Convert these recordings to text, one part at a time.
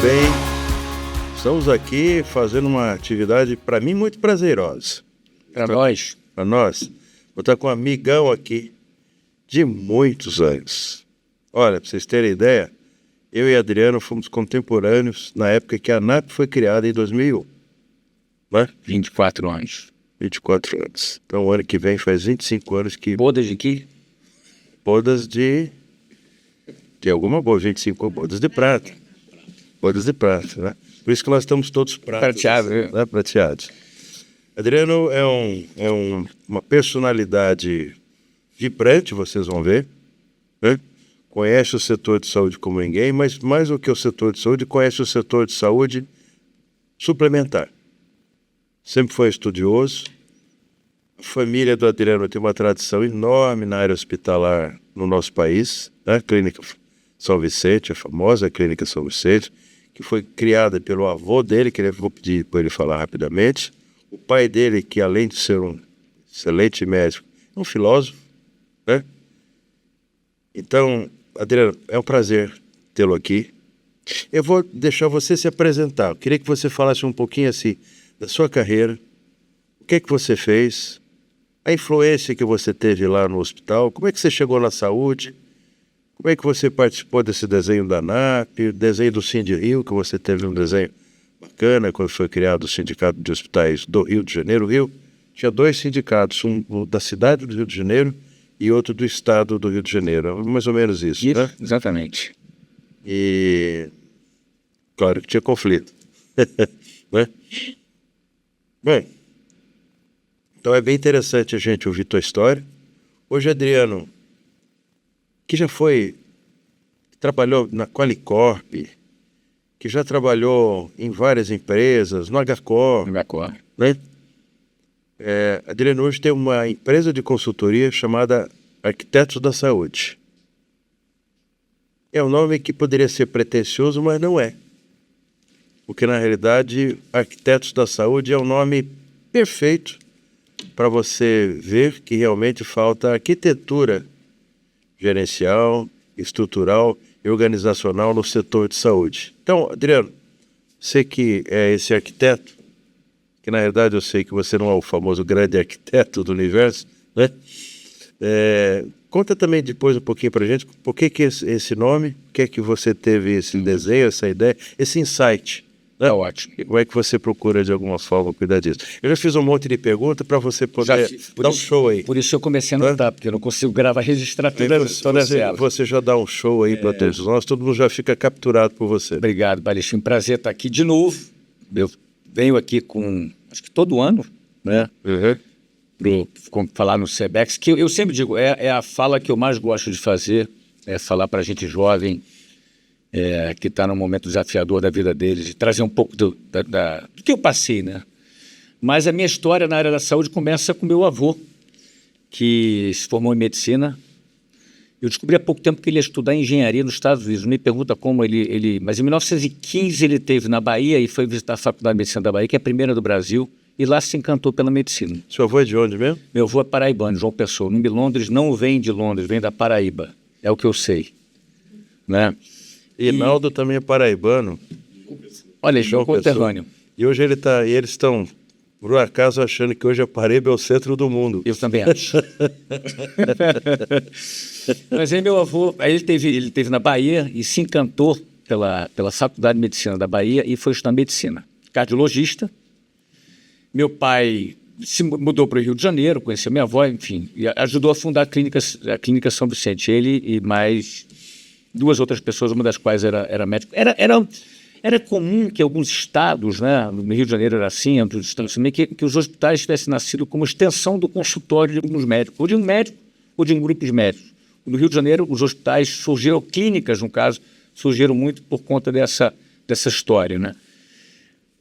bem? Estamos aqui fazendo uma atividade, para mim, muito prazerosa. Para nós. Para nós. Vou estar com um amigão aqui de muitos anos. Olha, para vocês terem ideia, eu e Adriano fomos contemporâneos na época que a ANAP foi criada, em 2001. Né? 24 anos. 24 anos. Então, o ano que vem faz 25 anos que... Bodas de quê? Bodas de alguma boa, 25 bodas de prata. Bodas de prata, né? Por isso que nós estamos todos prateados, né? Prateados. Adriano é uma personalidade vibrante, vocês vão ver, né? Conhece o setor de saúde como ninguém, mas mais do que o setor de saúde, conhece o setor de saúde suplementar. Sempre foi estudioso. A família do Adriano tem uma tradição enorme na área hospitalar no nosso país, né? A Clínica São Vicente, a famosa Clínica São Vicente, que foi criada pelo avô dele, que eu vou pedir para ele falar rapidamente. O pai dele, que além de ser um excelente médico, é um filósofo, né? Então, Adriano, é um prazer tê-lo aqui. Eu vou deixar você se apresentar. Eu queria que você falasse um pouquinho assim da sua carreira, o que é que você fez, a influência que você teve lá no hospital, como é que você chegou na saúde, como é que você participou desse desenho da ANAP, desenho do Cindy Rio, que você teve um desenho bacana quando foi criado o Sindicato de Hospitais do Rio de Janeiro. O Rio tinha 2 sindicatos, um da cidade do Rio de Janeiro e outro do estado do Rio de Janeiro. Mais ou menos isso, né? Exatamente. E claro que tinha conflito. Né? Bem, então é bem interessante a gente ouvir tua história. Hoje, Adriano, que já trabalhou na Qualicorp, que já trabalhou em várias empresas, no HCor. Né? Adriano hoje tem uma empresa de consultoria chamada Arquitetos da Saúde. É um nome que poderia ser pretensioso, mas não é. Porque, na realidade, Arquitetos da Saúde é um nome perfeito para você ver que realmente falta arquitetura gerencial, estrutural e organizacional no setor de saúde. Então, Adriano, você que é esse arquiteto, que na realidade eu sei que você não é o famoso grande arquiteto do universo, né? Conta também depois um pouquinho para a gente, por que esse nome, por que é que você teve esse desenho, essa ideia, esse insight. Tá ótimo. Como é que você procura, de alguma forma, cuidar disso? Eu já fiz um monte de perguntas para você poder dar um show aí. Por isso eu comecei a anotar, porque eu não consigo registrar todas elas. Você já dá um show aí para todos nós, todo mundo já fica capturado por você. Obrigado, Balestinho. Prazer estar aqui de novo. Eu venho aqui acho que todo ano, né? Para falar no Sebex, que eu sempre digo, é a fala que eu mais gosto de fazer, é falar para a gente jovem, que está num momento desafiador da vida deles, e trazer um pouco do que eu passei, né? Mas a minha história na área da saúde começa com meu avô, que se formou em medicina. Eu descobri há pouco tempo que ele ia estudar engenharia nos Estados Unidos. Não me pergunta como mas em 1915 ele esteve na Bahia e foi visitar a Faculdade de Medicina da Bahia, que é a primeira do Brasil, e lá se encantou pela medicina. Seu avô é de onde mesmo? Meu avô é paraibano, João Pessoa. O nome de Londres não vem de Londres, vem da Paraíba. É o que eu sei, né? Rinaldo também é paraibano. Olha, João conterrâneo. E hoje eles estão, por um acaso, achando que hoje a Paraíba é o centro do mundo. Eu também acho. Mas aí meu avô, ele teve na Bahia e se encantou pela Faculdade de Medicina da Bahia e foi estudar medicina. Cardiologista. Meu pai se mudou para o Rio de Janeiro, conheceu minha avó, enfim, e ajudou a fundar a Clínica São Vicente. Ele e mais 2 outras pessoas, uma das quais era médico. Era comum que alguns estados, né, no Rio de Janeiro era assim, outros estados também, que os hospitais tivessem nascido como extensão do consultório de alguns médicos, ou de um médico, ou de um grupo de médicos. No Rio de Janeiro, os hospitais surgiram, clínicas, no caso, surgiram muito por conta dessa história, né?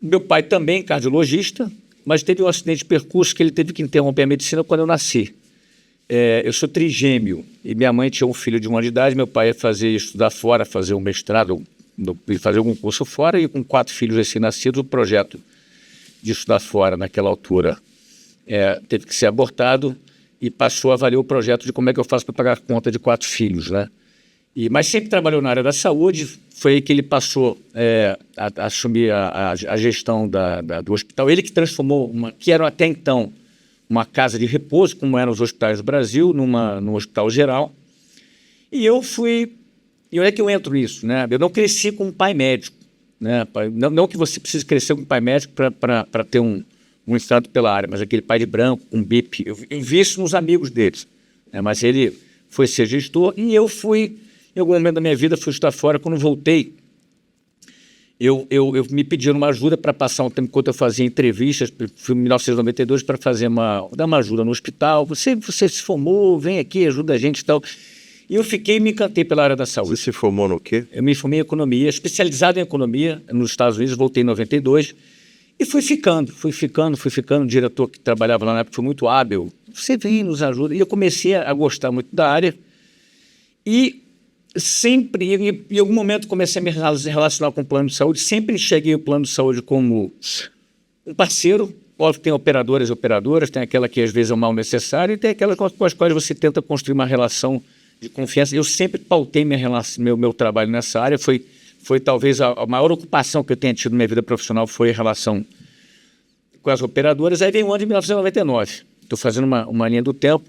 Meu pai também cardiologista, mas teve um acidente de percurso que ele teve que interromper a medicina quando eu nasci. Eu sou trigêmeo e minha mãe tinha um filho de 1 ano de idade, meu pai ia estudar fora, fazer um mestrado, fazer algum curso fora, e com 4 filhos recém-nascidos, o projeto de estudar fora naquela altura teve que ser abortado e passou a valer o projeto de como é que eu faço para pagar a conta de 4 filhos, né? Mas sempre trabalhou na área da saúde. Foi aí que ele passou a assumir a gestão do hospital. Ele que transformou, que era até então uma casa de repouso, como eram os hospitais do Brasil, num hospital geral. E eu fui... E onde é que eu entro nisso? Né? Eu não cresci com um pai médico. Né? Não que você precise crescer com um pai médico para ter um estado pela área, mas aquele pai de branco, um BIP. Eu vi isso nos amigos deles. Né? Mas ele foi ser gestor e eu fui... Em algum momento da minha vida, fui estar fora. Quando voltei, eu me pediram uma ajuda para passar um tempo enquanto eu fazia entrevistas. Fui em 1992 para dar uma ajuda no hospital. Você se formou, vem aqui, ajuda a gente e tal. E eu fiquei e me encantei pela área da saúde. Você se formou no quê? Eu me formei em economia, especializado em economia nos Estados Unidos. Voltei em 92 e fui ficando. O diretor que trabalhava lá na época foi muito hábil. Você vem, nos ajuda. E eu comecei a gostar muito da área. E sempre, em algum momento, comecei a me relacionar com o plano de saúde. Sempre enxerguei o plano de saúde como um parceiro. Óbvio que tem operadoras e operadoras, tem aquela que às vezes é o mal necessário e tem aquela com as quais você tenta construir uma relação de confiança. Eu sempre pautei meu trabalho nessa área. Foi talvez a maior ocupação que eu tenha tido na minha vida profissional foi a relação com as operadoras. Aí vem o ano de 1999. Estou fazendo uma linha do tempo,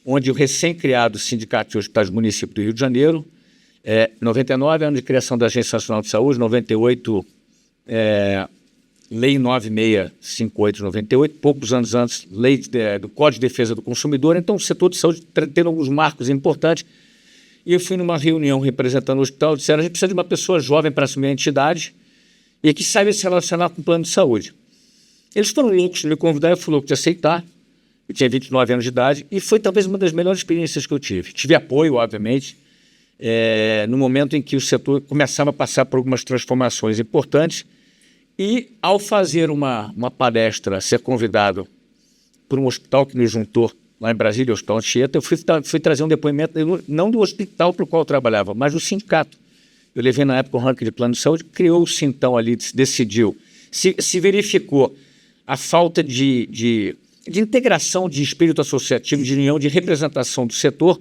onde o recém-criado Sindicato de Hospitais do Município do Rio de Janeiro, 99, ano de criação da Agência Nacional de Saúde, 98, Lei 9658 de 98, poucos anos antes, Lei do Código de Defesa do Consumidor. Então, o setor de saúde tendo alguns marcos importantes. E eu fui numa reunião representando o hospital, disseram: a gente precisa de uma pessoa jovem para assumir a entidade e que saiba se relacionar com o plano de saúde. Eles foram loucos de me convidar, eu fui louco de aceitar. Eu tinha 29 anos de idade e foi talvez uma das melhores experiências que eu tive. Tive apoio, obviamente, no momento em que o setor começava a passar por algumas transformações importantes. E, ao fazer uma palestra, ser convidado por um hospital que nos juntou lá em Brasília, o Hospital Anchieta, eu fui trazer um depoimento, não do hospital para o qual eu trabalhava, mas do sindicato. Eu levei, na época, o ranking de plano de saúde, criou o Sintão ali, decidiu. Se verificou a falta de integração, de espírito associativo, de união, de representação do setor,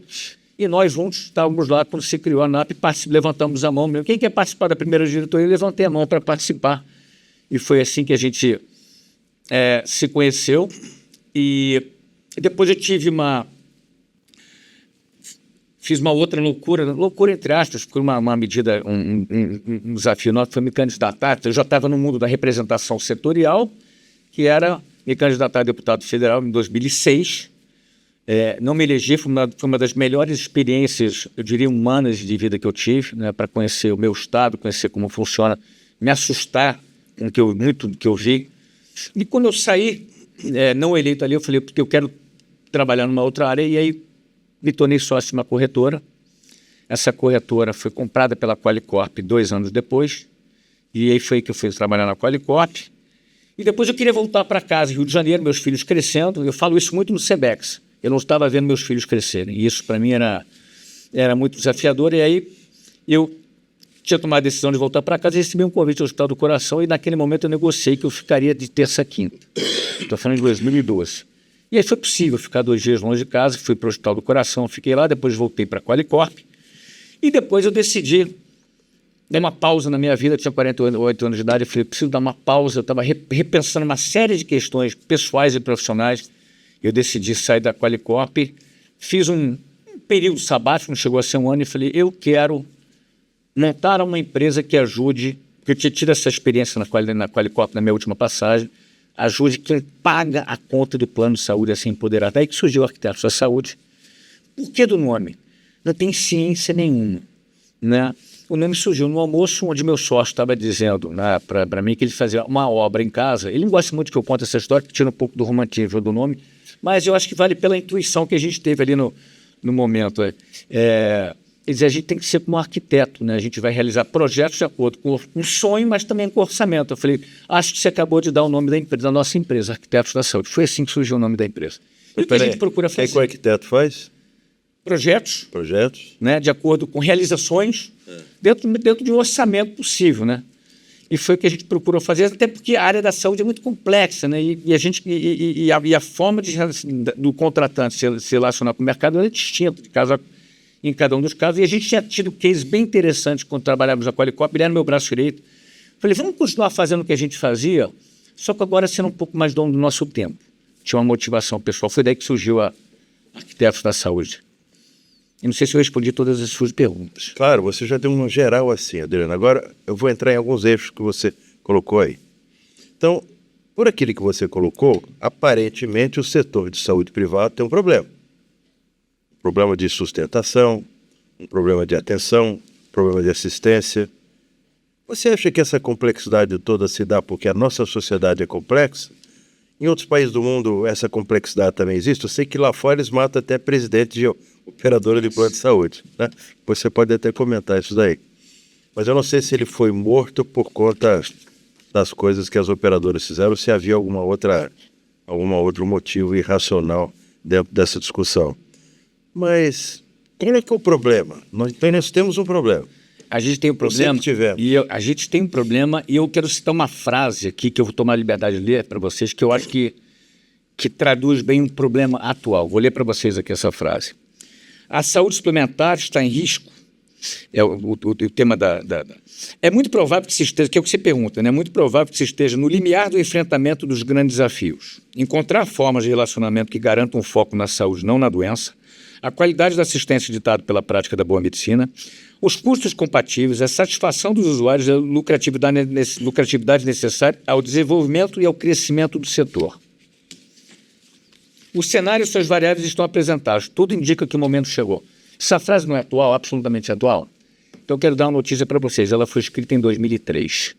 e nós juntos estávamos lá quando se criou a ANAP, levantamos a mão. Quem quer participar da primeira diretoria? Eu levantei a mão para participar. E foi assim que a gente se conheceu. E depois eu fiz uma outra loucura entre aspas, foi uma medida, um desafio nosso, foi me candidatar. Eu já estava no mundo da representação setorial, que era me candidatar a deputado federal em 2006. Não me elegi, foi uma das melhores experiências, eu diria, humanas de vida que eu tive, né, para conhecer o meu estado, conhecer como funciona, me assustar com muito do que eu vi. E quando eu saí, não eleito ali, eu falei, porque eu quero trabalhar numa outra área, e aí me tornei sócio de uma corretora. Essa corretora foi comprada pela Qualicorp 2 anos depois, e aí foi que eu fui trabalhar na Qualicorp. E depois eu queria voltar para casa, Rio de Janeiro, meus filhos crescendo. Eu falo isso muito no Sebex. Eu não estava vendo meus filhos crescerem. E isso, para mim, era muito desafiador. E aí eu tinha tomado a decisão de voltar para casa e recebi um convite do Hospital do Coração. E naquele momento eu negociei que eu ficaria de terça a quinta. Estou falando de 2012. E aí foi possível ficar 2 dias longe de casa. Fui para o Hospital do Coração, fiquei lá. Depois voltei para a Qualicorp. E depois eu decidi dar uma pausa na minha vida. Eu tinha 48 anos de idade. Eu falei, preciso dar uma pausa. Eu estava repensando uma série de questões pessoais e profissionais. Eu decidi sair da Qualicorp, fiz um período sabático, não chegou a ser um ano, e falei, eu quero montar uma empresa que ajude, porque eu tinha tido essa experiência na Qualicorp, na minha última passagem, ajude quem paga a conta do plano de saúde a se empoderar. Daí que surgiu o Arquitetos da Saúde. Por que do nome? Não tem ciência nenhuma, né? O nome surgiu no almoço, onde meu sócio estava dizendo, né, para mim que ele fazia uma obra em casa. Ele não gosta muito que eu conte essa história, que tira um pouco do romantismo do nome, mas eu acho que vale pela intuição que a gente teve ali no momento. Ele dizia, a gente tem que ser como um arquiteto, né? A gente vai realizar projetos de acordo com um sonho, mas também com orçamento. Eu falei, acho que você acabou de dar o nome da nossa empresa, Arquitetos da Saúde. Foi assim que surgiu o nome da empresa. E o que a gente procura fazer? O que o arquiteto faz? Projetos, né, de acordo com realizações, dentro de um orçamento possível, né? E foi o que a gente procurou fazer, até porque a área da saúde é muito complexa, né? E a forma do contratante se relacionar com o mercado é distinta de caso. em cada um dos casos. E a gente tinha tido case bem interessante quando trabalhávamos na Qualicorp. Ele era meu braço direito. Falei, vamos continuar fazendo o que a gente fazia, só que agora sendo um pouco mais dono do nosso tempo. Tinha uma motivação pessoal. Foi daí que surgiu a Arquitetos da Saúde. E não sei se eu respondi todas as suas perguntas. Claro, você já deu um geral assim, Adriano. Agora eu vou entrar em alguns eixos que você colocou aí. Então, por aquilo que você colocou, aparentemente o setor de saúde privado tem um problema. Um problema de sustentação, um problema de atenção, um problema de assistência. Você acha que essa complexidade toda se dá porque a nossa sociedade é complexa? Em outros países do mundo essa complexidade também existe? Eu sei que lá fora eles matam até presidente de operadora de plano de saúde, né? Depois você pode até comentar isso daí. Mas eu não sei se ele foi morto por conta das coisas que as operadoras fizeram, se havia algum outro motivo irracional dentro dessa discussão. Mas qual é que é o problema? Nós temos um problema. A gente tem um problema, a gente tem um problema, e eu quero citar uma frase aqui que eu vou tomar a liberdade de ler para vocês, que eu acho que traduz bem um problema atual. Vou ler para vocês aqui essa frase. A saúde suplementar está em risco. É o tema É muito provável que se esteja, que é o que você pergunta, né? É muito provável que se esteja no limiar do enfrentamento dos grandes desafios. Encontrar formas de relacionamento que garantam um foco na saúde, não na doença, a qualidade da assistência ditada pela prática da boa medicina, os custos compatíveis, a satisfação dos usuários e a lucratividade necessária ao desenvolvimento e ao crescimento do setor. O cenário e suas variáveis estão apresentados. Tudo indica que o momento chegou. Essa frase não é atual, absolutamente atual. Então eu quero dar uma notícia para vocês. Ela foi escrita em 2003.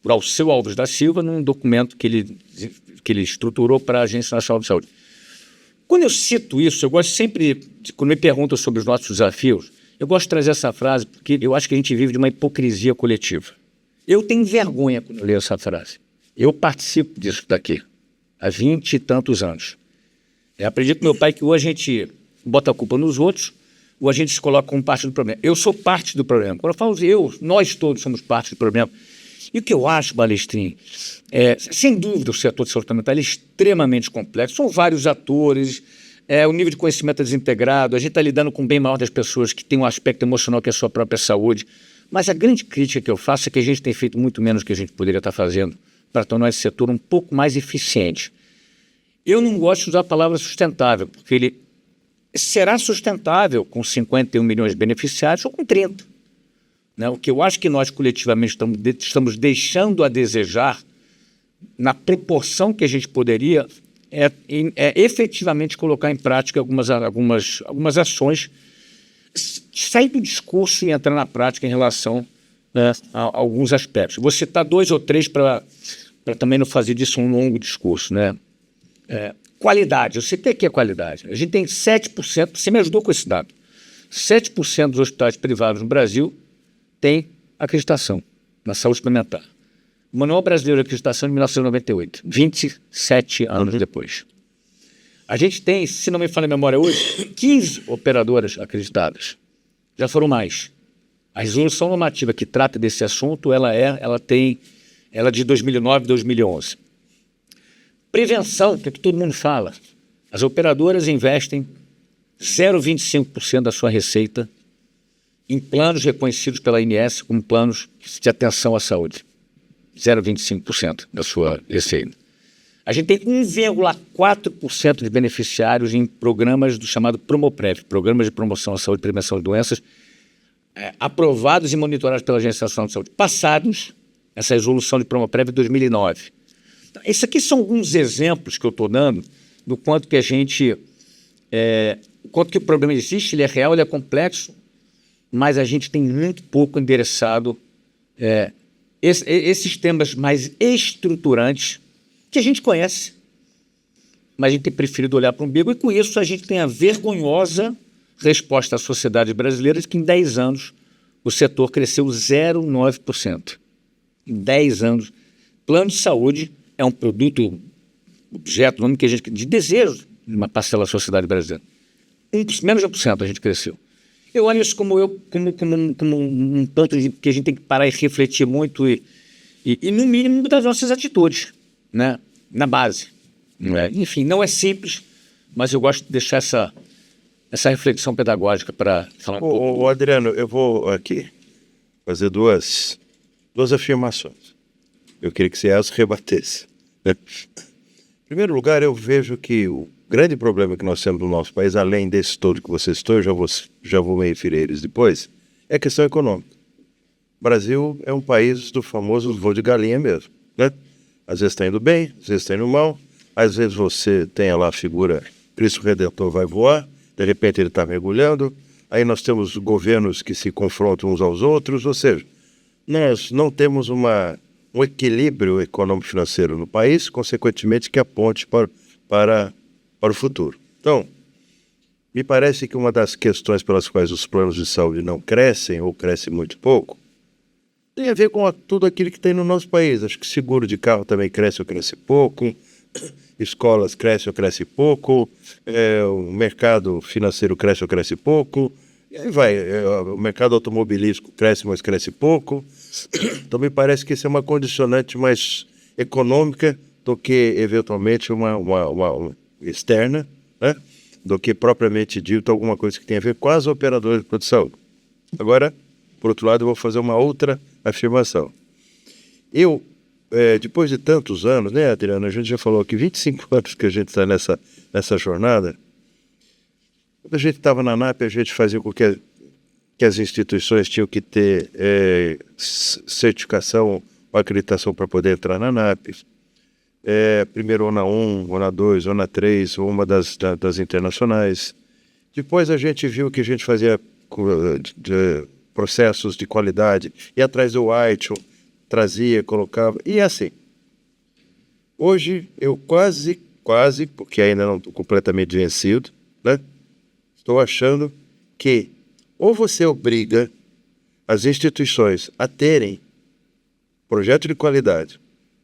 Por Alceu Alves da Silva, num documento que ele estruturou para a Agência Nacional de Saúde. Quando eu cito isso, eu gosto sempre, quando me perguntam sobre os nossos desafios, eu gosto de trazer essa frase porque eu acho que a gente vive de uma hipocrisia coletiva. Eu tenho vergonha quando eu leio essa frase. Eu participo disso daqui há 20 e tantos anos. Eu aprendi com meu pai que ou a gente bota a culpa nos outros, ou a gente se coloca como parte do problema. Eu sou parte do problema. Quando eu falo nós todos somos parte do problema. E o que eu acho, Balestrin, sem dúvida o setor de saúde suplementar é extremamente complexo. São vários atores, o nível de conhecimento é desintegrado, a gente está lidando com o bem maior das pessoas que tem um aspecto emocional que é a sua própria saúde. Mas a grande crítica que eu faço é que a gente tem feito muito menos do que a gente poderia estar fazendo para tornar esse setor um pouco mais eficiente. Eu não gosto de usar a palavra sustentável, porque ele será sustentável com 51 milhões de beneficiários ou com 30. Né? O que eu acho que nós coletivamente estamos deixando a desejar, na proporção que a gente poderia, é efetivamente colocar em prática algumas ações, sair do discurso e entrar na prática em relação a alguns aspectos. Vou citar 2 ou 3 para também não fazer disso um longo discurso, né? Qualidade, eu citei aqui a qualidade. A gente tem 7%, você me ajudou com esse dado, 7% dos hospitais privados no Brasil tem acreditação na saúde suplementar. O Manual Brasileiro de Acreditação de 1998, 27 anos depois. A gente tem, se não me falha a memória hoje, 15 operadoras acreditadas. Já foram mais. A resolução normativa que trata desse assunto, ela é de 2009 e 2011. Prevenção, que todo mundo fala. As operadoras investem 0,25% da sua receita em planos reconhecidos pela ANS como planos de atenção à saúde. 0,25% da sua receita. A gente tem 1,4% de beneficiários em programas do chamado Promoprev, Programas de Promoção à Saúde e Prevenção de Doenças, aprovados e monitorados pela Agência Nacional de Saúde. Passados, essa resolução de Promoprev de 2009. Esses aqui são alguns exemplos que eu estou dando do quanto que a gente... quanto que o problema existe, ele é real, ele é complexo, mas a gente tem muito pouco endereçado esses temas mais estruturantes que a gente conhece, mas a gente tem preferido olhar para o umbigo, e com isso a gente tem a vergonhosa resposta à sociedade brasileira de que em 10 anos o setor cresceu 0,9%. Em 10 anos. Plano de saúde é um produto, objeto, nome que a gente de desejo de uma parcela da sociedade brasileira. Menos de 1% a gente cresceu. Eu olho isso como um tanto que a gente tem que parar e refletir muito e no mínimo, das nossas atitudes, né? Na base. Enfim, não é simples, mas eu gosto de deixar essa reflexão pedagógica para falar um pouco. Ô, Adriano, eu vou aqui fazer duas afirmações. Eu queria que você as rebatesse. Né? Em primeiro lugar, eu vejo que o grande problema que nós temos no nosso país, além desse todo que você citou, eu já vou me referir a eles depois, é a questão econômica. O Brasil é um país do famoso voo de galinha mesmo. Né? Às vezes está indo bem, às vezes está indo mal, às vezes você tem lá a figura Cristo Redentor vai voar, de repente ele está mergulhando, aí nós temos governos que se confrontam uns aos outros, ou seja, nós não temos um equilíbrio econômico-financeiro no país, consequentemente que aponte para o futuro. Então, me parece que uma das questões pelas quais os planos de saúde não crescem, ou crescem muito pouco, tem a ver com tudo aquilo que tem no nosso país. Acho que seguro de carro também cresce ou cresce pouco, escolas crescem ou crescem pouco, o mercado financeiro cresce ou cresce pouco, e aí vai, o mercado automobilístico cresce, mas cresce pouco. Então me parece que isso é uma condicionante mais econômica do que, eventualmente, uma externa, né? Do que propriamente dito alguma coisa que tem a ver com as operadoras de produção. Agora, por outro lado, eu vou fazer uma outra afirmação. Eu, depois de tantos anos, né, Adriana, a gente já falou que 25 anos que a gente está nessa jornada, quando a gente estava na ANAP, a gente fazia com que as instituições tinham que ter certificação ou acreditação para poder entrar na ANAP. Primeiro ONA 1, ONA 2, ONA 3, ou uma das internacionais. Depois a gente viu que a gente fazia processos de qualidade, ia atrás do ITIL, trazia, colocava, e assim. Hoje eu quase, porque ainda não estou completamente vencido, né? Estou achando que ou você obriga as instituições a terem projeto de qualidade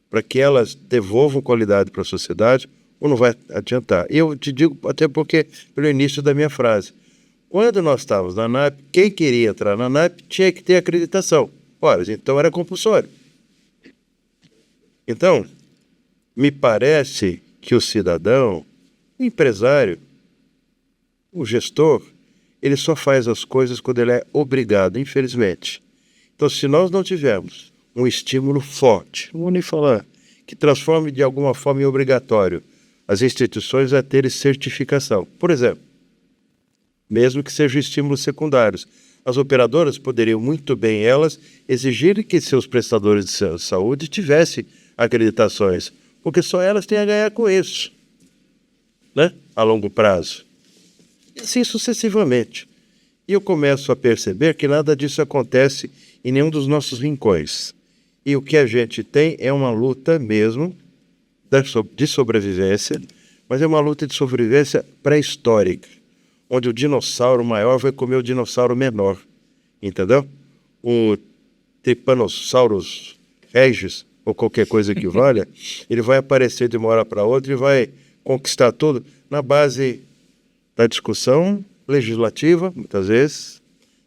para que elas devolvam qualidade para a sociedade, ou não vai adiantar. E eu te digo até porque, pelo início da minha frase, quando nós estávamos na ANAP, quem queria entrar na ANAP tinha que ter acreditação. Ora, então era compulsório. Então, me parece que o cidadão, o empresário, o gestor, ele só faz as coisas quando ele é obrigado, infelizmente. Então, se nós não tivermos um estímulo forte, não vou nem falar, que transforme de alguma forma em obrigatório as instituições a terem certificação. Por exemplo, mesmo que sejam estímulos secundários, as operadoras poderiam muito bem, elas, exigirem que seus prestadores de saúde tivessem acreditações, porque só elas têm a ganhar com isso, né? A longo prazo. E assim sucessivamente. E eu começo a perceber que nada disso acontece em nenhum dos nossos rincões. E o que a gente tem é uma luta mesmo de sobrevivência, mas é uma luta de sobrevivência pré-histórica, onde o dinossauro maior vai comer o dinossauro menor, entendeu? O Trypanossaurus regis, ou qualquer coisa que valha, ele vai aparecer de uma hora para outra e vai conquistar tudo na base da discussão legislativa, muitas vezes,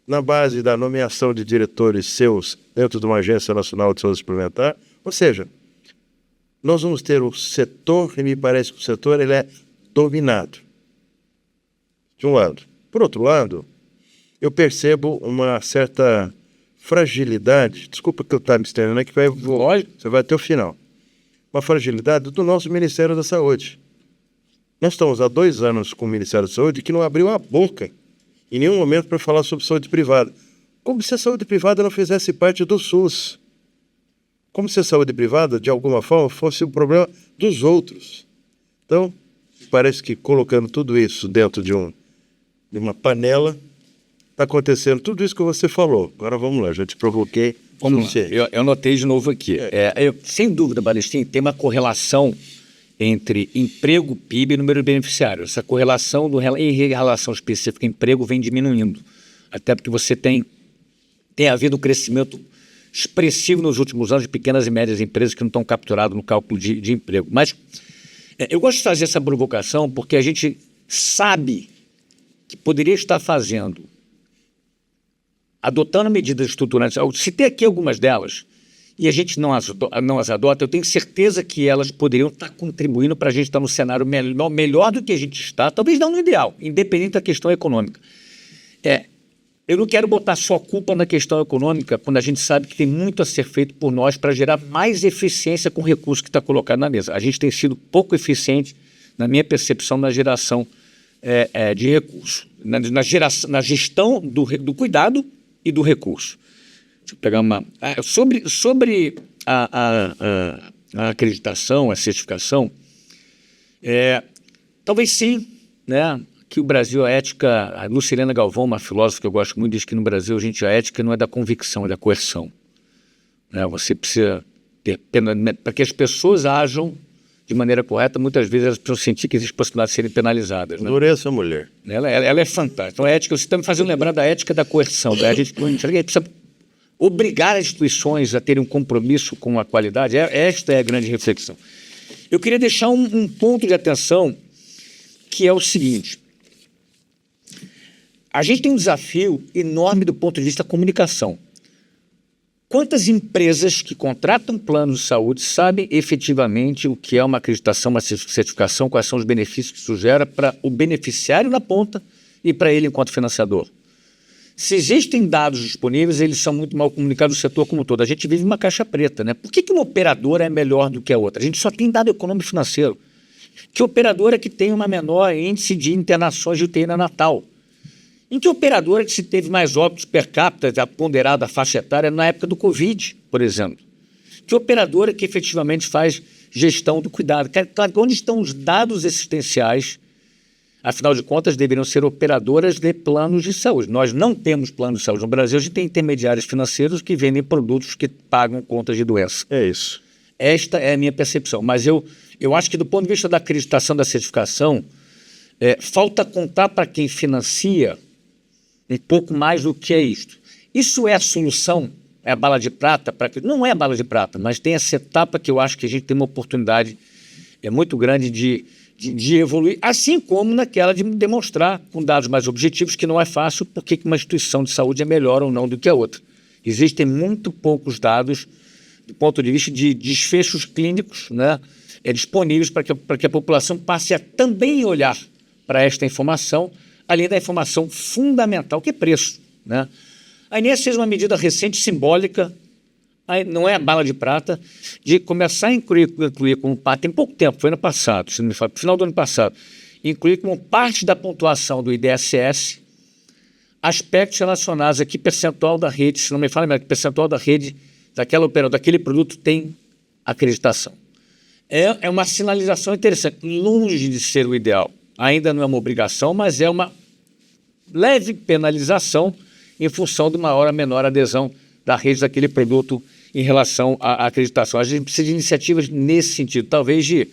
na base da nomeação de diretores seus dentro de uma agência nacional de saúde suplementar. Ou seja, nós vamos ter o setor, e me parece que o setor ele é dominado, de um lado. Por outro lado, eu percebo uma certa fragilidade, desculpa que eu estou me estendendo aqui, você vai até o final, uma fragilidade do nosso Ministério da Saúde. Nós estamos há 2 anos com o Ministério da Saúde que não abriu a boca em nenhum momento para falar sobre saúde privada. Como se a saúde privada não fizesse parte do SUS. Como se a saúde privada, de alguma forma, fosse um problema dos outros. Então, parece que colocando tudo isso dentro de uma panela, está acontecendo tudo isso que você falou. Agora vamos lá, já te provoquei. Vamos lá. Eu anotei de novo aqui. Sem dúvida, Balestrin, tem uma correlação entre emprego, PIB e número de beneficiários. Essa correlação em relação específica emprego vem diminuindo. Até porque você tem havido um crescimento expressivo nos últimos anos de pequenas e médias empresas que não estão capturadas no cálculo de emprego. Mas eu gosto de fazer essa provocação porque a gente sabe que poderia estar adotando medidas estruturantes. Eu citei aqui algumas delas, e a gente não as adota, eu tenho certeza que elas poderiam estar contribuindo para a gente estar no cenário melhor do que a gente está, talvez não no ideal, independente da questão econômica. Eu não quero botar só culpa na questão econômica, quando a gente sabe que tem muito a ser feito por nós para gerar mais eficiência com o recurso que está colocado na mesa. A gente tem sido pouco eficiente, na minha percepção, na geração de recursos, na gestão do cuidado e do recurso. Deixa eu pegar uma... Sobre a acreditação, a certificação, talvez sim, né? Que o Brasil, a ética... A Lucilena Galvão, uma filósofa que eu gosto muito, diz que no Brasil a ética não é da convicção, é da coerção. Né? Você precisa ter pena... Para que as pessoas ajam de maneira correta, muitas vezes elas precisam sentir que existe possibilidade de serem penalizadas. Né? Adorei essa mulher. Ela é fantástica. Então, a ética, você está me fazendo lembrar da ética da coerção. A gente precisa obrigar as instituições a terem um compromisso com a qualidade. Esta é a grande reflexão. Eu queria deixar um ponto de atenção, que é o seguinte. A gente tem um desafio enorme do ponto de vista da comunicação. Quantas empresas que contratam planos de saúde sabem efetivamente o que é uma acreditação, uma certificação, quais são os benefícios que isso gera para o beneficiário na ponta e para ele enquanto financiador? Se existem dados disponíveis, eles são muito mal comunicados no setor como um todo. A gente vive uma caixa preta, né? Por que uma operadora é melhor do que a outra? A gente só tem dado econômico e financeiro. Que operadora que tem uma menor índice de internações de UTI neonatal? Em que operadora que se teve mais óbitos per capita, ponderada a faixa etária, na época do Covid, por exemplo? Que operadora que efetivamente faz gestão do cuidado? Onde estão os dados existenciais? Afinal de contas, deveriam ser operadoras de planos de saúde. Nós não temos planos de saúde no Brasil, a gente tem intermediários financeiros que vendem produtos que pagam contas de doença. É isso. Esta é a minha percepção. Mas eu acho que, do ponto de vista da acreditação, da certificação, falta contar para quem financia um pouco mais do que é isto. Isso é a solução? É a bala de prata? Não é a bala de prata, mas tem essa etapa que eu acho que a gente tem uma oportunidade muito grande de evoluir, assim como naquela de demonstrar com dados mais objetivos que não é fácil porque uma instituição de saúde é melhor ou não do que a outra. Existem muito poucos dados do ponto de vista de desfechos clínicos, né, disponíveis para que a população passe a também olhar para esta informação, além da informação fundamental, que é preço. Né? A Inês fez uma medida recente, simbólica, não é a bala de prata, de começar a incluir como parte, tem pouco tempo, foi ano passado, se não me falo, final do ano passado, incluir como parte da pontuação do IDSS aspectos relacionados a que percentual da rede, se não me falo, que percentual da rede daquela operadora, daquele produto tem acreditação. É uma sinalização interessante, longe de ser o ideal. Ainda não é uma obrigação, mas é uma leve penalização em função de maior ou menor adesão da rede daquele produto em relação à acreditação. A gente precisa de iniciativas nesse sentido, talvez de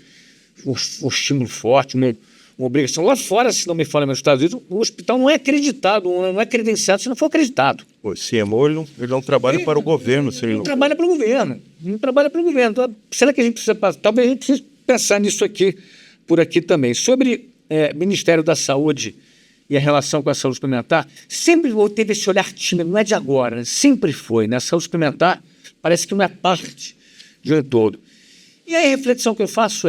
um estímulo forte, uma obrigação. Lá fora, se não me falha, nos Estados Unidos, o hospital não é acreditado, não é credenciado se não for acreditado. O CMO, ele não trabalha para o governo. Se ele não trabalha para o governo. Não trabalha para o governo. Então, será que a gente precisa passar? Talvez a gente precise pensar nisso aqui, por aqui também. Sobre Ministério da Saúde e a relação com a saúde suplementar, sempre teve esse olhar tímido, não é de agora, né? Sempre foi. Né? A saúde suplementar parece que não é parte de um todo. E aí a reflexão que eu faço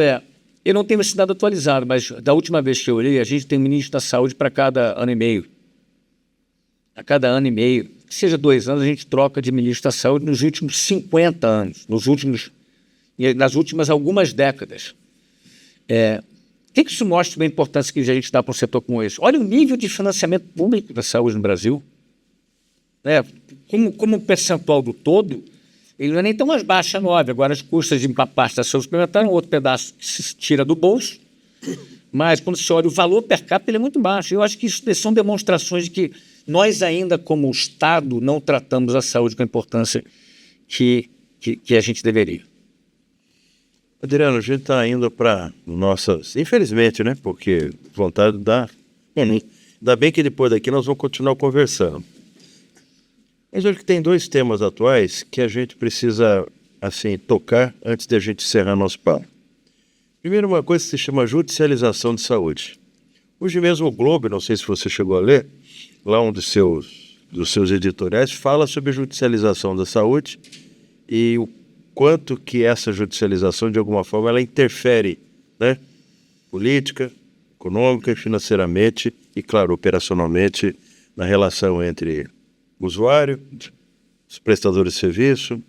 eu não tenho esse dado atualizado, mas da última vez que eu olhei, a gente tem ministro da Saúde para cada ano e meio. A cada ano e meio, que seja 2 anos, a gente troca de ministro da Saúde nos últimos 50 anos, nas últimas algumas décadas. O que isso mostra da importância que a gente dá para um setor como esse? Olha o nível de financiamento público da saúde no Brasil. Como percentual do todo, ele não é nem tão mais baixo, é 9. Agora, as custas de uma parte da saúde suplementar, um outro pedaço que se tira do bolso, mas quando se olha o valor per capita, ele é muito baixo. Eu acho que isso são demonstrações de que nós ainda, como Estado, não tratamos a saúde com a importância que a gente deveria. Adriano, a gente está indo para nossas... Infelizmente, né? Porque vontade dá... Ainda bem que depois daqui nós vamos continuar conversando. Mas acho que tem 2 temas atuais que a gente precisa, assim, tocar antes de a gente encerrar nosso papo. Primeiro, uma coisa que se chama judicialização de saúde. Hoje mesmo o Globo, não sei se você chegou a ler, lá um dos seus editoriais, fala sobre a judicialização da saúde e quanto que essa judicialização, de alguma forma, ela interfere, né? Política, econômica e financeiramente e, claro, operacionalmente, na relação entre o usuário, os prestadores de serviço,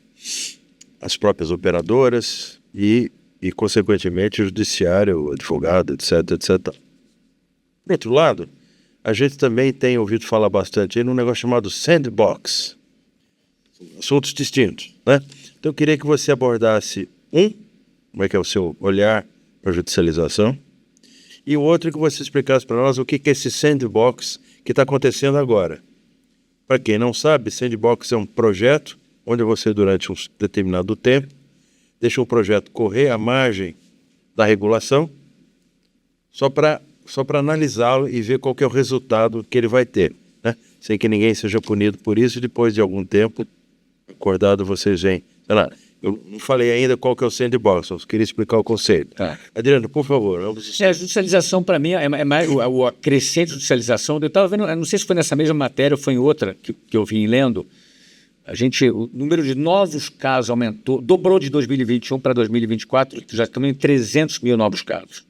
as próprias operadoras e consequentemente, o judiciário, o advogado, etc, etc. Por outro lado, a gente também tem ouvido falar bastante aí num negócio chamado sandbox. Assuntos distintos, né? Então, eu queria que você abordasse como é que é o seu olhar para a judicialização, e o outro que você explicasse para nós o que é esse sandbox que está acontecendo agora. Para quem não sabe, sandbox é um projeto onde você, durante um determinado tempo, deixa o projeto correr à margem da regulação, só para analisá-lo e ver qual que é o resultado que ele vai ter, né? Sem que ninguém seja punido por isso, e depois de algum tempo, acordado, vocês vêm. Sei lá, eu não falei ainda qual que é o sandbox, eu queria explicar o conceito. Adriano, por favor. A judicialização, para mim, é mais a crescente judicialização. Eu estava vendo, eu não sei se foi nessa mesma matéria ou foi em outra que eu vim lendo. O número de novos casos aumentou, dobrou de 2021 para 2024, já estamos em 300 mil novos casos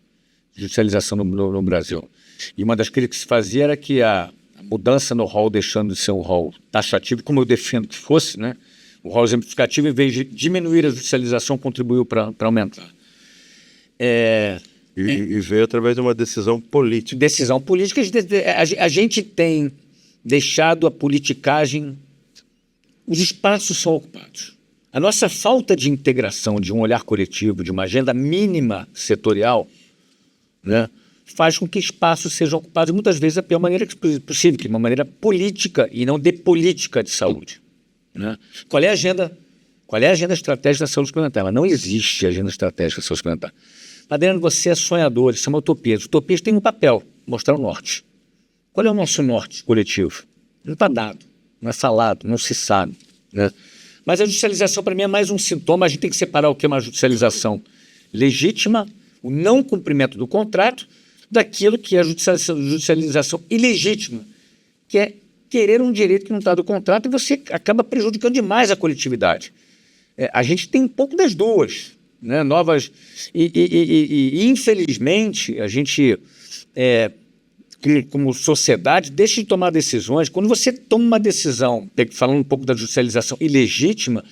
de judicialização no Brasil. E uma das críticas que se fazia era que a mudança no rol, deixando de ser um rol taxativo, como eu defendo que fosse, né? O rol exemplificativo, em vez de diminuir a judicialização, contribuiu para aumentar. E veio através de uma decisão política. Decisão política. A gente tem deixado a politicagem. Os espaços são ocupados. A nossa falta de integração, de um olhar coletivo, de uma agenda mínima setorial, né, faz com que espaços sejam ocupados, muitas vezes da pior maneira possível, que é uma maneira política e não de política de saúde, né? Qual é a agenda estratégica da saúde suplementar? Ela não existe agenda estratégica da saúde suplementar. Adriano, você é sonhador, isso é uma utopia. As utopias têm um papel, mostrar o norte. Qual é o nosso norte coletivo? Não está dado. Não é falado, não se sabe, né? Mas a judicialização, para mim, é mais um sintoma. A gente tem que separar o que é uma judicialização legítima, o não cumprimento do contrato, daquilo que é a judicialização ilegítima, que é querer um direito que não está do contrato, e você acaba prejudicando demais a coletividade. A gente tem um pouco das duas, né? Novas... E infelizmente, a gente... como sociedade, deixa de tomar decisões. Quando você toma uma decisão, falando um pouco da judicialização ilegítima,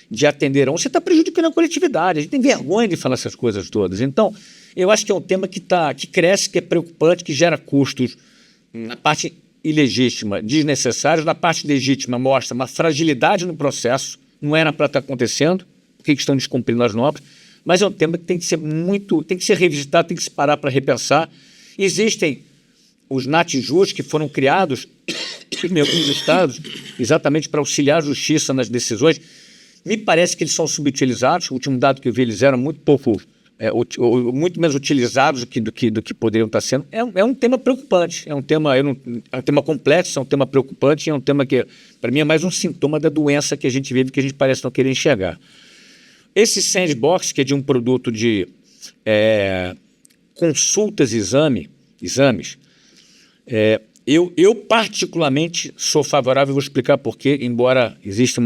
de atender você está prejudicando a coletividade. A gente tem vergonha de falar essas coisas todas. Então, eu acho que é um tema que cresce, que é preocupante, que gera custos na parte ilegítima, desnecessários. Na parte legítima, mostra uma fragilidade no processo. Não era para estar acontecendo, porque estão descumprindo as normas. Mas é um tema que tem que ser revisitado, tem que se parar para repensar. Existem os NATJUS, que foram criados em alguns estados exatamente para auxiliar a justiça nas decisões. Me parece que eles são subutilizados. O último dado que eu vi, eles eram muito muito menos utilizados do que poderiam estar sendo. É um tema preocupante, é um tema complexo, é um tema preocupante, é um tema que, para mim, é mais um sintoma da doença que a gente vive, que a gente parece não querer enxergar. Esse sandbox, que é de um produto de consultas e exames, eu particularmente sou favorável, vou explicar por quê, embora exista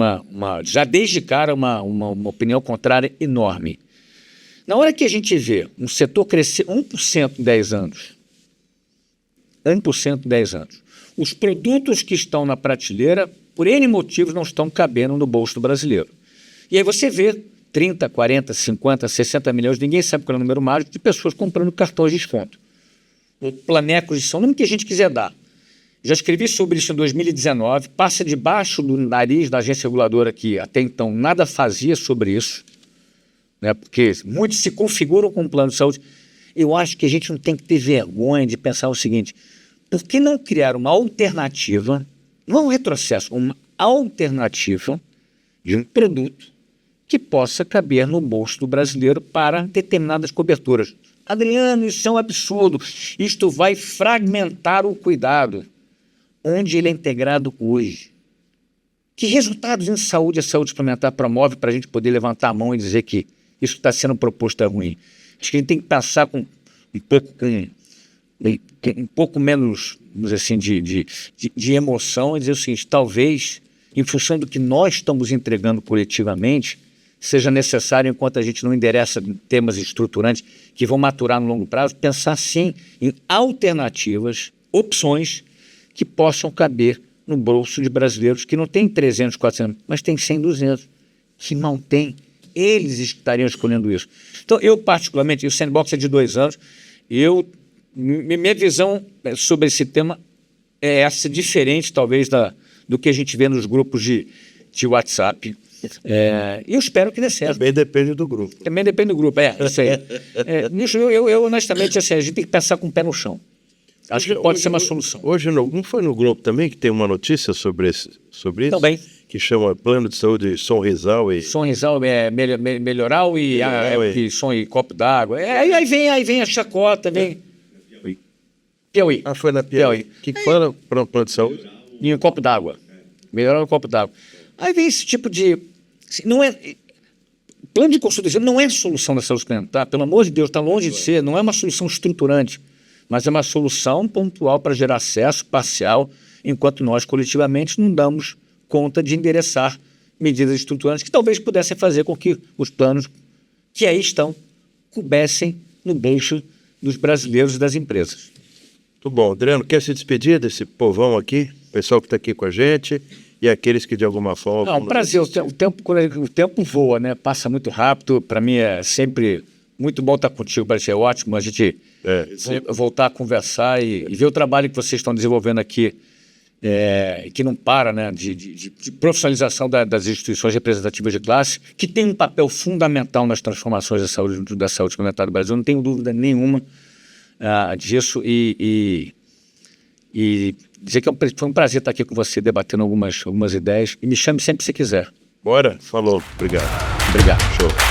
já desde cara uma opinião contrária enorme. Na hora que a gente vê um setor crescer 1% em 10 anos, 1% em 10 anos, os produtos que estão na prateleira, por N motivos, não estão cabendo no bolso do brasileiro. E aí você vê 30, 40, 50, 60 milhões, ninguém sabe qual é o número mágico, de pessoas comprando cartões de desconto. Planecos de São, nome que a gente quiser dar. Já escrevi sobre isso em 2019, passa debaixo do nariz da agência reguladora que até então nada fazia sobre isso, né, porque muitos se configuram com um plano de saúde. Eu acho que a gente não tem que ter vergonha de pensar o seguinte: por que não criar uma alternativa, não é um retrocesso, uma alternativa de um produto que possa caber no bolso do brasileiro para determinadas coberturas? Adriano, isso é um absurdo. Isto vai fragmentar o cuidado. Onde ele é integrado hoje? Que resultados em saúde a saúde suplementar promove para a gente poder levantar a mão e dizer que isso que está sendo proposto é ruim? Acho que a gente tem que pensar com um pouco menos, vamos dizer assim, de emoção, e dizer o seguinte: talvez, em função do que nós estamos entregando coletivamente, seja necessário, enquanto a gente não endereça temas estruturantes que vão maturar no longo prazo, pensar sim em alternativas, opções que possam caber no bolso de brasileiros que não tem 300, 400, mas tem 100, 200, que não tem. Eles estariam escolhendo isso. Então, eu particularmente, o Sandbox é de 2 anos, minha visão sobre esse tema é essa, diferente talvez do que a gente vê nos grupos de WhatsApp. E eu espero que dê certo. Também depende do grupo. Também depende do grupo, isso aí. Nisso, eu honestamente, assim, a gente tem que pensar com o pé no chão. Acho que pode ser uma solução. Hoje, não foi no Globo também que tem uma notícia sobre isso? Também. Que chama Plano de Saúde Sonrisal e... Sonrisal, melhoral e som e copo d'água. Aí vem a chacota, vem... Piauí. Ah, foi na Piauí. O que foi no Plano de Saúde? E um copo d'água. Melhorar um copo d'água. Aí vem esse tipo de... Não é... Plano de consulta não é solução da saúde suplementar, pelo amor de Deus, está longe de ser, não é uma solução estruturante, mas é uma solução pontual para gerar acesso parcial, enquanto nós coletivamente não damos conta de endereçar medidas estruturantes que talvez pudessem fazer com que os planos que aí estão coubessem no bolso dos brasileiros e das empresas. Muito bom. Adriano, quer se despedir desse povão aqui? O pessoal que está aqui com a gente e aqueles que de alguma forma... Não, prazer. O tempo voa, né? Passa muito rápido. Para mim é sempre muito bom estar contigo, parece ser ótimo a gente voltar a conversar e ver o trabalho que vocês estão desenvolvendo aqui, que não para, né? De profissionalização das instituições representativas de classe, que tem um papel fundamental nas transformações da saúde suplementar do Brasil. Não tenho dúvida nenhuma disso e dizer que foi um prazer estar aqui com você, debatendo algumas ideias, e me chame sempre que você quiser. Bora? Falou. Obrigado. Obrigado. Show.